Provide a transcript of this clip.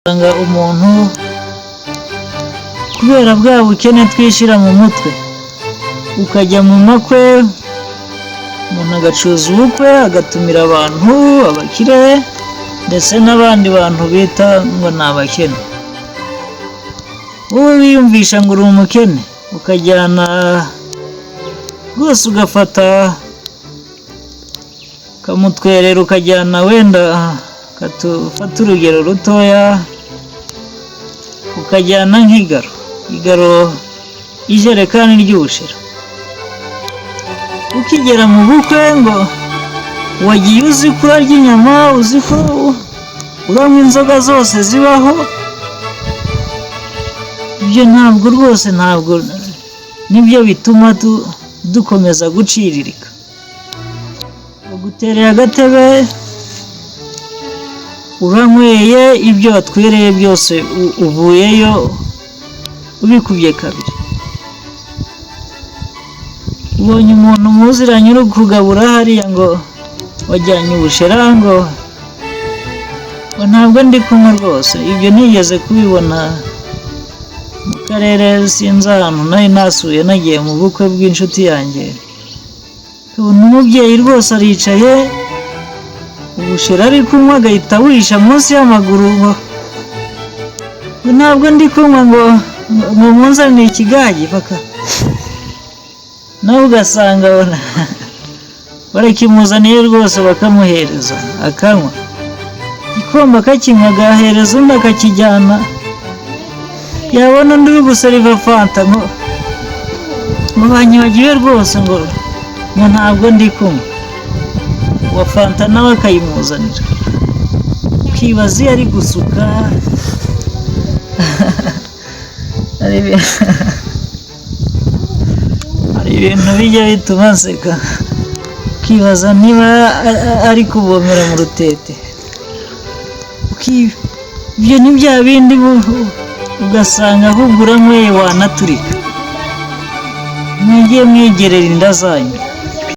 usanga umuntu kubera bwa bukene twishyira mu mutwe ukajya mu makwe, umuntu agacuza ubukwe agatumira abantu abakire ndetse n'abandi bantu bita ngo ni abakene. Wowe wiyumvisha ngo uri umukene ukajyana rwose ugafata ukamutwerera ukajyana wenda katufata urugero rutoya ukajyana nk'igaro ijerekani ry'ubushera, ukigera mu bukwe ngo wagiye uzi ko urarya inyama, uzi ko uranywa inzoga zose zibaho. Ibyo ntabwo rwose ntabwo nibyo bituma dukomeza guciririka. Ugutereye agatebe uranyweye, ibyo watwereye byose uvuyeyo ubikubye kabiri. Ubonye umuntu muziranye uri kugabura hariya ngo wajyanye ubushera ngo ntabwo ndi kumwe rwose. Ibyo nigeze kubibona mu karere sinzi ahantu nari nasuye nagiye mu bukwe bw'inshuti yanjye, ubona umubyeyi rwose aricaye ubushera ari kunywa agahita wisha munsi y'amaguru ngo ntabwo ndi kunywa ngo munzanire ikigage paka. Nawe ugasanga barakimuzaniye rwose bakamuhereza akanywa, igikombe akakinywa agahereza undi akakijyana, yabona undi uri guseriva fanta ngo banyibagiwe rwose ngo ntabwo ndi kunywa, uwa fanta nawe akayimuzanira, ukibaza iyo ari gusuka. hari ibintu bijya bituma nseka, ukibaza niba ari kuvomera mu rutete. Ibyo ni bya bindi ugasanga ahubwo uranyweye wanaturika. Mwagiye mwegerera inda zanyu.